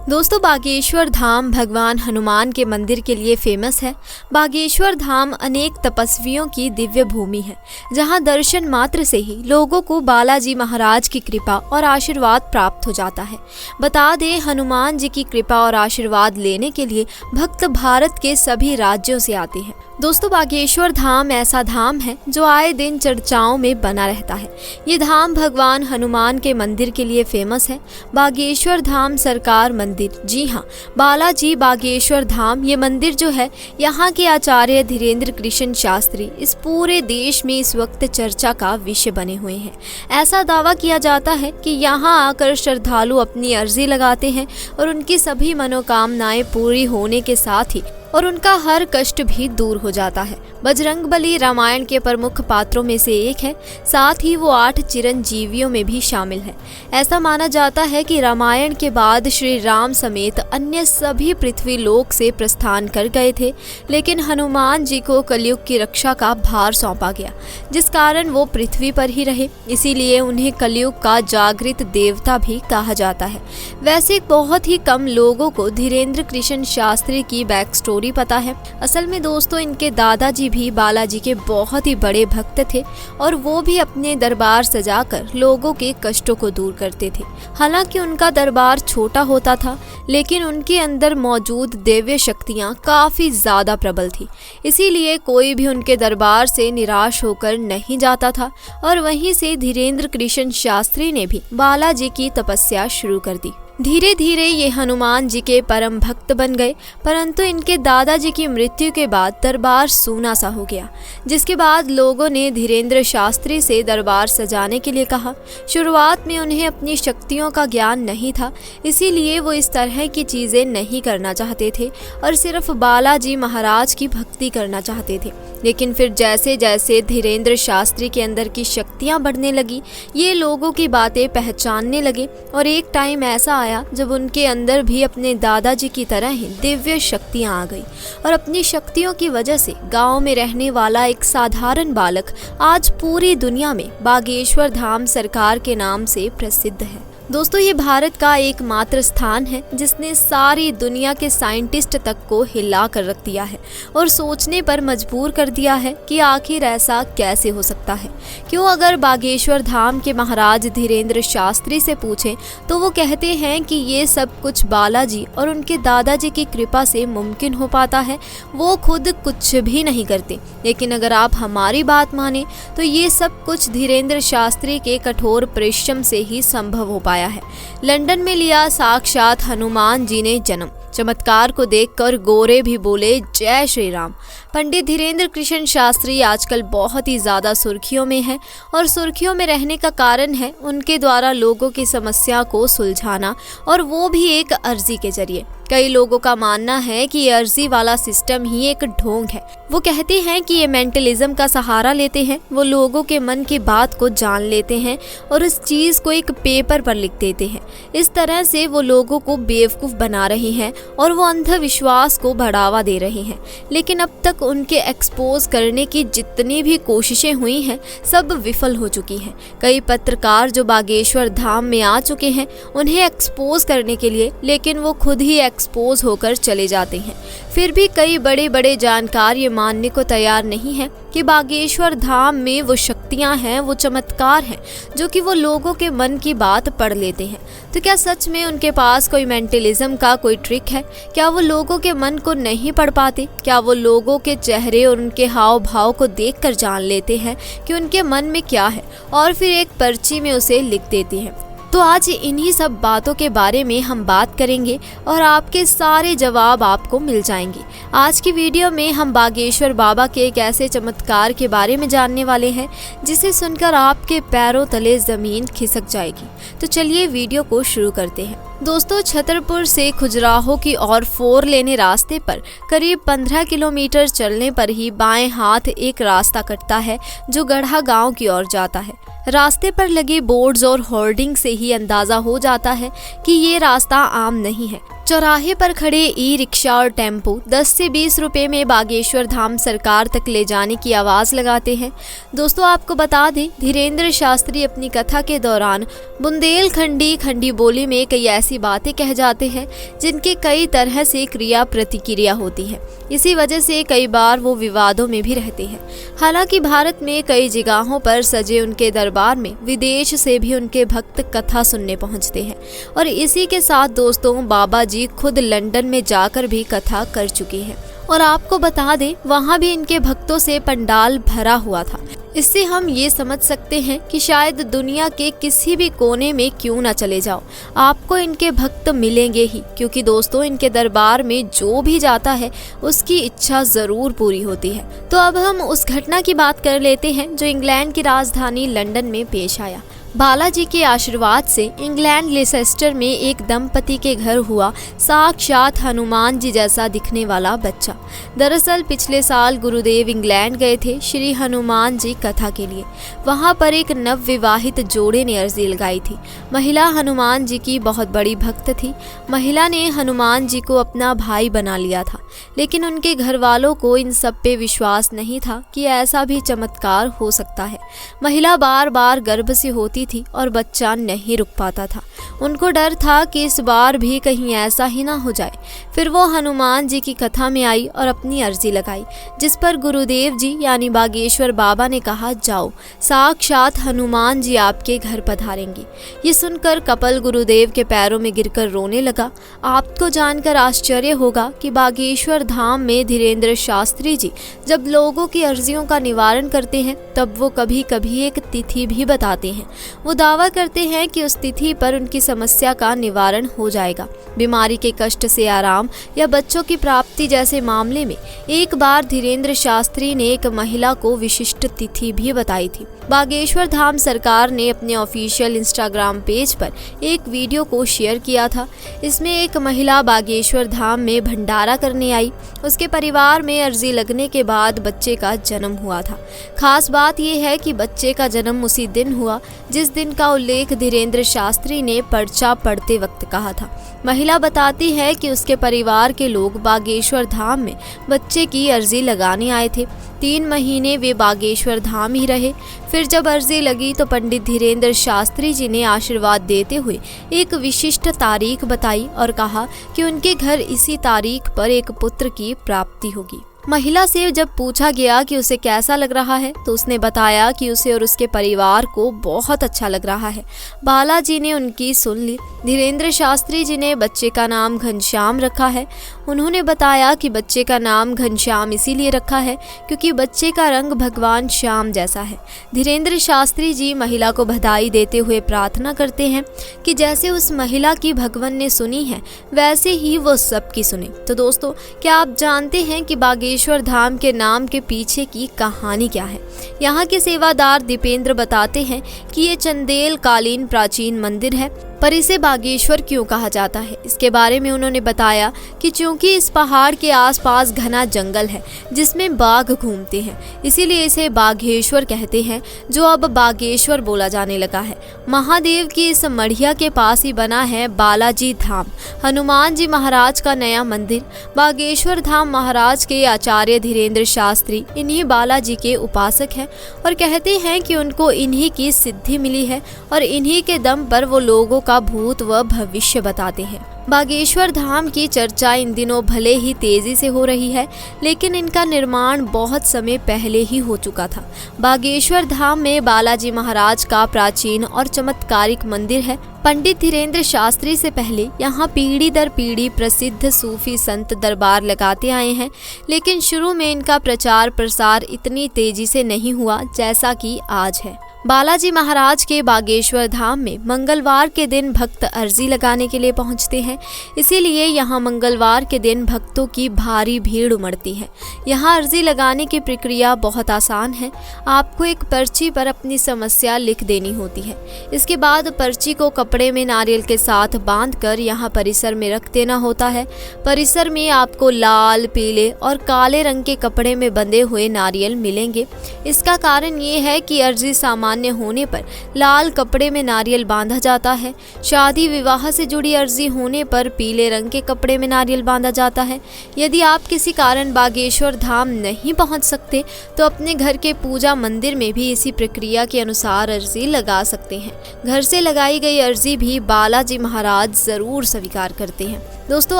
दोस्तों, बागेश्वर धाम भगवान हनुमान के मंदिर के लिए फेमस है। बागेश्वर धाम अनेक तपस्वियों की दिव्य भूमि है, जहां दर्शन मात्र से ही लोगों को बालाजी महाराज की कृपा और आशीर्वाद प्राप्त हो जाता है। बता दें, हनुमान जी की कृपा और आशीर्वाद लेने के लिए भक्त भारत के सभी राज्यों से आते हैं। दोस्तों, बागेश्वर धाम ऐसा धाम है जो आए दिन चर्चाओं में बना रहता है। ये धाम भगवान हनुमान के मंदिर के लिए फेमस है। बागेश्वर धाम सरकार मंदिर, जी हाँ, बालाजी बागेश्वर धाम, ये मंदिर जो है, यहाँ के आचार्य धीरेन्द्र कृष्ण शास्त्री इस पूरे देश में इस वक्त चर्चा का विषय बने हुए हैं। ऐसा दावा किया जाता है कि यहाँ आकर श्रद्धालु अपनी अर्जी लगाते हैं और उनकी सभी मनोकामनाएं पूरी होने के साथ ही और उनका हर कष्ट भी दूर हो जाता है। बजरंगबली रामायण के प्रमुख पात्रों में से एक है, साथ ही वो 8 चिरंजीवियों में भी शामिल है। ऐसा माना जाता है कि रामायण के बाद श्री राम समेत अन्य सभी पृथ्वी लोक से प्रस्थान कर गए थे, लेकिन हनुमान जी को कलयुग की रक्षा का भार सौंपा गया, जिस कारण वो पृथ्वी पर ही रहे। इसीलिए उन्हें कलयुग का जागृत देवता भी कहा जाता है। वैसे बहुत ही कम लोगों को धीरेन्द्र कृष्ण शास्त्री की बैक स्टोरी पता है। असल में दोस्तों, इनके दादाजी भी बालाजी के बहुत ही बड़े भक्त थे और वो भी अपने दरबार सजाकर लोगों के कष्टों को दूर करते थे। हालांकि उनका दरबार छोटा होता था, लेकिन उनके अंदर मौजूद दिव्य शक्तियां काफी ज्यादा प्रबल थी। इसीलिए कोई भी उनके दरबार से निराश होकर नहीं जाता था और वहीं से धीरेन्द्र कृष्ण शास्त्री ने भी बालाजी की तपस्या शुरू कर दी। धीरे धीरे ये हनुमान जी के परम भक्त बन गए, परंतु इनके दादाजी की मृत्यु के बाद दरबार सूना सा हो गया, जिसके बाद लोगों ने धीरेन्द्र शास्त्री से दरबार सजाने के लिए कहा। शुरुआत में उन्हें अपनी शक्तियों का ज्ञान नहीं था, इसीलिए वो इस तरह की चीज़ें नहीं करना चाहते थे और सिर्फ बालाजी महाराज की भक्ति करना चाहते थे। लेकिन फिर जैसे जैसे धीरेन्द्र शास्त्री के अंदर की शक्तियाँ बढ़ने लगी, ये लोगों की बातें पहचानने लगे और एक टाइम ऐसा आया जब उनके अंदर भी अपने दादाजी की तरह ही दिव्य शक्तियां आ गई और अपनी शक्तियों की वजह से गांव में रहने वाला एक साधारण बालक आज पूरी दुनिया में बागेश्वर धाम सरकार के नाम से प्रसिद्ध है। दोस्तों, ये भारत का एकमात्र स्थान है जिसने सारी दुनिया के साइंटिस्ट तक को हिला कर रख दिया है और सोचने पर मजबूर कर दिया है कि आखिर ऐसा कैसे हो सकता है। क्यों, अगर बागेश्वर धाम के महाराज धीरेन्द्र शास्त्री से पूछें तो वो कहते हैं कि ये सब कुछ बालाजी और उनके दादाजी की कृपा से मुमकिन हो पाता है। वो खुद कुछ भी नहीं करते। लेकिन अगर आप हमारी बात माने तो ये सब कुछ धीरेन्द्र शास्त्री के कठोर परिश्रम से ही संभव हो पाया है। लंदन में लिया साक्षात हनुमान जी ने जन्म। चमत्कार को देखकर गोरे भी बोले जय श्री राम। पंडित धीरेन्द्र कृष्ण शास्त्री आजकल बहुत ही ज़्यादा सुर्खियों में है और सुर्खियों में रहने का कारण है उनके द्वारा लोगों की समस्या को सुलझाना, और वो भी एक अर्जी के जरिए। कई लोगों का मानना है कि ये अर्जी वाला सिस्टम ही एक ढोंग है। वो कहते हैं कि ये मेंटलिज्म का सहारा लेते हैं, वो लोगों के मन की बात को जान लेते हैं और इस चीज़ को एक पेपर पर लिख देते हैं। इस तरह से वो लोगों को बेवकूफ़ बना रहे हैं और वो अंधविश्वास को बढ़ावा दे रहे हैं। लेकिन अब तक उनके एक्सपोज करने की जितनी भी कोशिशें हुई हैं, सब विफल हो चुकी हैं। कई पत्रकार जो बागेश्वर धाम में आ चुके हैं उन्हें एक्सपोज करने के लिए, लेकिन वो खुद ही एक्सपोज होकर चले जाते हैं। फिर भी कई बड़े बड़े जानकार ये मानने को तैयार नहीं है कि बागेश्वर धाम में वो शक्तियां हैं, वो चमत्कार हैं जो कि वो लोगों के मन की बात पढ़ लेते हैं। तो क्या सच में उनके पास कोई मेंटलिज्म का कोई ट्रिक है? क्या वो लोगों के मन को नहीं पढ़ पाते? क्या वो लोगों के चेहरे और उनके हाव भाव को देखकर जान लेते हैं कि उनके मन में क्या है और फिर एक पर्ची में उसे लिख देते हैं? तो आज इन्हीं सब बातों के बारे में हम बात करेंगे और आपके सारे जवाब आपको मिल जाएंगे। आज की वीडियो में हम बागेश्वर बाबा के एक ऐसे चमत्कार के बारे में जानने वाले हैं जिसे सुनकर आपके पैरों तले ज़मीन खिसक जाएगी। तो चलिए वीडियो को शुरू करते हैं। दोस्तों, छतरपुर से खजुराहो की ओर 4 लेने रास्ते पर करीब 15 किलोमीटर चलने पर ही बाएं हाथ एक रास्ता कटता है जो गढ़ा गांव की ओर जाता है। रास्ते पर लगे बोर्ड्स और होर्डिंग से ही अंदाज़ा हो जाता है कि ये रास्ता आम नहीं है। चौराहे पर खड़े ई रिक्शा और टेम्पो 10 से 20 रुपए में बागेश्वर धाम सरकार तक ले जाने की आवाज़ लगाते हैं। दोस्तों, आपको बता दें, धीरेन्द्र शास्त्री अपनी कथा के दौरान बुंदेलखंडी खंडी बोली में कई ऐसी बातें कह जाते हैं जिनके कई तरह से क्रिया प्रतिक्रिया होती है। इसी वजह से कई बार वो विवादों में भी रहते हैं। हालांकि भारत में कई जगहों पर सजे उनके दरबार में विदेश से भी उनके भक्त कथा सुनने पहुंचते हैं और इसी के साथ दोस्तों, बाबा जी खुद लंदन में जाकर भी कथा कर चुकी हैं और आपको बता दें, वहां भी इनके भक्तों से पंडाल भरा हुआ था। इससे हम ये समझ सकते हैं कि शायद दुनिया के किसी भी कोने में क्यों ना चले जाओ, आपको इनके भक्त मिलेंगे ही, क्योंकि दोस्तों, इनके दरबार में जो भी जाता है उसकी इच्छा जरूर पूरी होती है। तो अब हम उस घटना की बात कर लेते हैं जो इंग्लैंड की राजधानी लंदन में पेश आया। बालाजी के आशीर्वाद से इंग्लैंड लेसेस्टर में एक दंपति के घर हुआ साक्षात हनुमान जी जैसा दिखने वाला बच्चा। दरअसल पिछले साल गुरुदेव इंग्लैंड गए थे श्री हनुमान जी कथा के लिए। वहां पर एक नवविवाहित जोड़े ने अर्जी लगाई थी। महिला हनुमान जी की बहुत बड़ी भक्त थी। महिला ने हनुमान जी को अपना भाई बना लिया था, लेकिन उनके घर वालों को इन सब पे विश्वास नहीं था कि ऐसा भी चमत्कार हो सकता है। महिला बार बार गर्भ से होती थी और बच्चा नहीं रुक पाता था। उनको डर था कि इस बार भी कहीं ऐसा ही ना हो जाए। फिर वो हनुमान जी की कथा में आई और अपनी अर्जी लगाई, जिस पर गुरुदेव जी यानी बागेश्वर बाबा ने कहा, जाओ, साक्षात हनुमान जी आपके घर पधारेंगे। ये सुनकर कपल गुरुदेव के पैरों में गिरकर रोने लगा। आपको जानकर आश्चर्य होगा कि बागेश्वर धाम में धीरेन्द्र शास्त्री जी जब लोगों की अर्जियों का निवारण करते हैं, तब वो कभी कभी एक तिथि भी बताते हैं। वो दावा करते हैं कि उस तिथि पर उनकी समस्या का निवारण हो जाएगा। बीमारी के कष्ट से आराम या बच्चों की प्राप्ति जैसे मामले में एक बार धीरेन्द्र शास्त्री ने एक महिला को विशिष्ट तिथि भी बताई थी। बागेश्वर धाम सरकार ने अपने ऑफिशियल इंस्टाग्राम पेज पर एक वीडियो को शेयर किया था। इसमें एक महिला बागेश्वर धाम में भंडारा करने आई। उसके परिवार में अर्जी लगने के बाद बच्चे का जन्म हुआ था। खास बात यह है कि बच्चे का जन्म उसी दिन हुआ जिस दिन का उल्लेख धीरेन्द्र शास्त्री ने पर्चा पढ़ते वक्त कहा था। महिला बताती है कि उसके परिवार के लोग बागेश्वर धाम में बच्चे की अर्जी लगाने आए थे। 3 महीने वे बागेश्वर धाम ही रहे। फिर जब अर्जी लगी तो पंडित धीरेन्द्र शास्त्री जी ने आशीर्वाद देते हुए एक विशिष्ट तारीख बताई और कहा कि उनके घर इसी तारीख पर एक पुत्र की प्राप्ति होगी। महिला से जब पूछा गया कि उसे कैसा लग रहा है तो उसने बताया कि उसे और उसके परिवार को बहुत अच्छा लग रहा है। बालाजी ने उनकी सुन ली। धीरेन्द्र शास्त्री जी ने बच्चे का नाम घनश्याम रखा है। उन्होंने बताया कि बच्चे का नाम घनश्याम इसीलिए रखा है क्योंकि बच्चे का रंग भगवान श्याम जैसा है। धीरेन्द्र शास्त्री जी महिला को बधाई देते हुए प्रार्थना करते हैं कि जैसे उस महिला की भगवान ने सुनी है वैसे ही वो सबकी सुने। तो दोस्तों, क्या आप जानते हैं कि बागेश्वर धाम के नाम के पीछे की कहानी क्या है? यहाँ के सेवादार दीपेंद्र बताते हैं कि ये चंदेल कालीन प्राचीन मंदिर है, पर इसे बागेश्वर क्यों कहा जाता है, इसके बारे में उन्होंने बताया कि चूंकि इस पहाड़ के आसपास घना जंगल है जिसमें बाघ घूमते हैं, इसीलिए इसे बाघेश्वर कहते हैं, जो अब बागेश्वर बोला जाने लगा है। महादेव की इस मढ़िया के पास ही बना है बालाजी धाम, हनुमान जी महाराज का नया मंदिर। बागेश्वर धाम महाराज के आचार्य धीरेन्द्र शास्त्री इन्हीं बालाजी के उपासक हैं और कहते हैं कि उनको इन्हीं की सिद्धि मिली है और इन्हीं के दम पर वो लोगों का भूत व भविष्य बताते हैं। बागेश्वर धाम की चर्चा इन दिनों भले ही तेजी से हो रही है, लेकिन इनका निर्माण बहुत समय पहले ही हो चुका था। बागेश्वर धाम में बालाजी महाराज का प्राचीन और चमत्कारिक मंदिर है। पंडित धीरेन्द्र शास्त्री से पहले यहाँ पीढ़ी दर पीढ़ी प्रसिद्ध सूफी संत दरबार लगाते आए हैं, लेकिन शुरू में इनका प्रचार प्रसार इतनी तेजी से नहीं हुआ जैसा कि आज है। बालाजी महाराज के बागेश्वर धाम में मंगलवार के दिन भक्त अर्जी लगाने के लिए पहुंचते हैं, इसीलिए यहाँ मंगलवार के दिन भक्तों की भारी भीड़ उमड़ती है। यहाँ अर्जी लगाने की प्रक्रिया बहुत आसान है। आपको एक पर्ची पर अपनी समस्या लिख देनी होती है। इसके बाद पर्ची को कपड़े में नारियल के साथ बांधकर यहाँ परिसर में रख देना होता है। परिसर में आपको लाल, पीले और काले रंग के कपड़े में बंधे हुए नारियल मिलेंगे। इसका कारण ये है कि अर्जी सामान अमान्य होने पर लाल कपड़े में नारियल बांधा जाता है। शादी विवाह से जुड़ी अर्जी होने पर पीले रंग के कपड़े में नारियल बांधा जाता है। यदि आप किसी कारण बागेश्वर धाम नहीं पहुंच सकते तो अपने घर के पूजा मंदिर में भी इसी प्रक्रिया के अनुसार अर्जी लगा सकते हैं। घर से लगाई गई अर्जी भी बालाजी महाराज जरूर स्वीकार करते हैं। दोस्तों,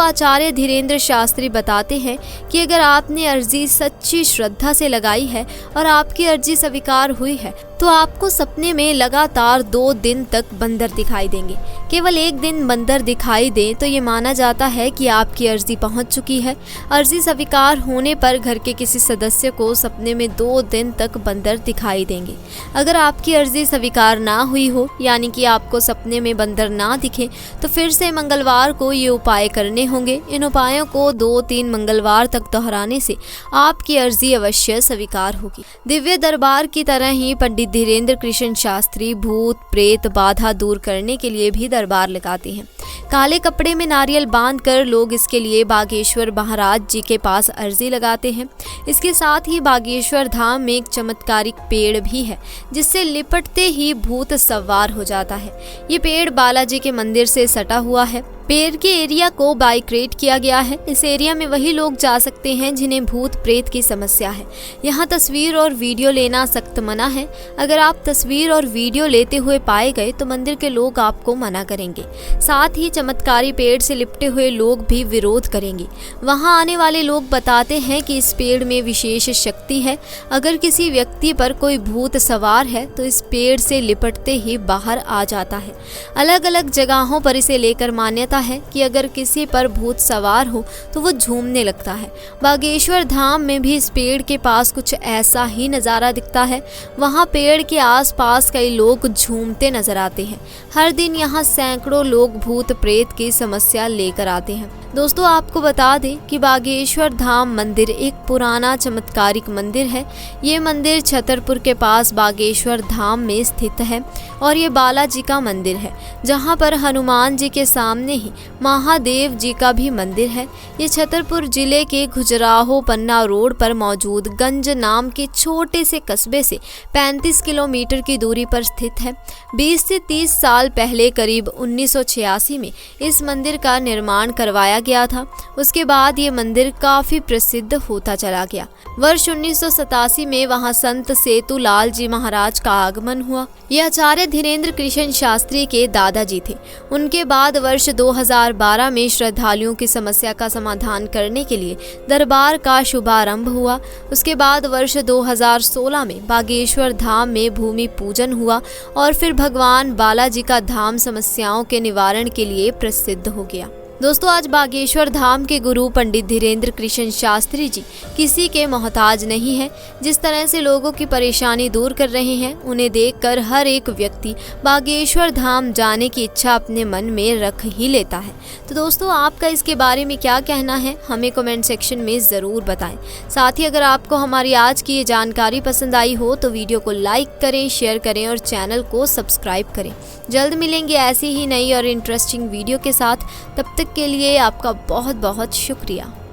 आचार्य धीरेन्द्र शास्त्री बताते हैं कि अगर आपने अर्जी सच्ची श्रद्धा से लगाई है और आपकी अर्जी स्वीकार हुई है तो आपको सपने में लगातार 2 दिन तक बंदर दिखाई देंगे। केवल एक दिन बंदर दिखाई दे तो ये माना जाता है कि आपकी अर्जी पहुंच चुकी है। अर्जी स्वीकार होने पर घर के किसी सदस्य को सपने में 2 दिन तक बंदर दिखाई देंगे। अगर आपकी अर्जी स्वीकार ना हुई हो, यानी कि आपको सपने में बंदर ना दिखे, तो फिर से मंगलवार को ये उपाय करने होंगे। इन उपायों को 2-3 मंगलवार तक दोहराने से आपकी अर्जी अवश्य स्वीकार होगी। दिव्य दरबार की तरह ही पंडित धीरेन्द्र कृष्ण शास्त्री भूत प्रेत बाधा दूर करने के लिए भी दरबार लगाते हैं। काले कपड़े में नारियल बांधकर लोग इसके लिए बागेश्वर महाराज जी के पास अर्जी लगाते हैं। इसके साथ ही बागेश्वर धाम में एक चमत्कारिक पेड़ भी है जिससे लिपटते ही भूत सवार हो जाता है। ये पेड़ बालाजी के मंदिर से सटा हुआ है। पेड़ के एरिया को बाइक्रेट किया गया है। इस एरिया में वही लोग जा सकते हैं जिन्हें भूत प्रेत की समस्या है। यहाँ तस्वीर और वीडियो लेना सख्त मना है। अगर आप तस्वीर और वीडियो लेते हुए पाए गए तो मंदिर के लोग आपको मना करेंगे। साथ ही चमत्कारी पेड़ से लिपटे हुए लोग भी विरोध करेंगे। वहाँ आने वाले लोग बताते हैं कि इस पेड़ में विशेष शक्ति है। अगर किसी व्यक्ति पर कोई भूत सवार है तो इस पेड़ से लिपटते ही बाहर आ जाता है। अलग अलग जगहों पर इसे लेकर मान्यता है कि अगर किसी पर भूत सवार हो तो वो झूमने लगता है। बागेश्वर धाम में भी इस पेड़ के पास कुछ ऐसा ही नज़ारा दिखता है। वहाँ पेड़ के आसपास कई लोग झूमते नजर आते हैं। हर दिन यहाँ सैकड़ों लोग भूत प्रेत की समस्या लेकर आते हैं। दोस्तों, आपको बता दें कि बागेश्वर धाम मंदिर एक पुराना चमत्कारिक मंदिर है। ये मंदिर छतरपुर के पास बागेश्वर धाम में स्थित है और ये बालाजी का मंदिर है जहाँ पर हनुमान जी के सामने ही महादेव जी का भी मंदिर है। ये छतरपुर जिले के खजुराहो पन्ना रोड पर मौजूद गंज नाम के छोटे से कस्बे से 35 किलोमीटर की दूरी पर स्थित है। 20 से 30 साल पहले करीब 1986 में इस मंदिर का निर्माण करवाया गया था। उसके बाद ये मंदिर काफी प्रसिद्ध होता चला गया। वर्ष 1987 में वहां संत सेतुलाल जी महाराज का आगमन हुआ। ये आचार्य धीरेन्द्र कृष्ण शास्त्री के दादाजी थे। उनके बाद वर्ष 2012 में श्रद्धालुओं की समस्या का समाधान करने के लिए दरबार का शुभारंभ हुआ। उसके बाद वर्ष 2016 में बागेश्वर धाम में भूमि पूजन हुआ और फिर भगवान बालाजी का धाम समस्याओं के निवारण के लिए प्रसिद्ध हो गया। दोस्तों, आज बागेश्वर धाम के गुरु पंडित धीरेन्द्र कृष्ण शास्त्री जी किसी के मोहताज नहीं है। जिस तरह से लोगों की परेशानी दूर कर रहे हैं, उन्हें देखकर हर एक व्यक्ति बागेश्वर धाम जाने की इच्छा अपने मन में रख ही लेता है। तो दोस्तों, आपका इसके बारे में क्या कहना है, हमें कमेंट सेक्शन में ज़रूर बताएं। साथ ही अगर आपको हमारी आज की ये जानकारी पसंद आई हो तो वीडियो को लाइक करें, शेयर करें और चैनल को सब्सक्राइब करें। जल्द मिलेंगे ऐसी ही नई और इंटरेस्टिंग वीडियो के साथ। तब तक के लिए आपका बहुत बहुत शुक्रिया।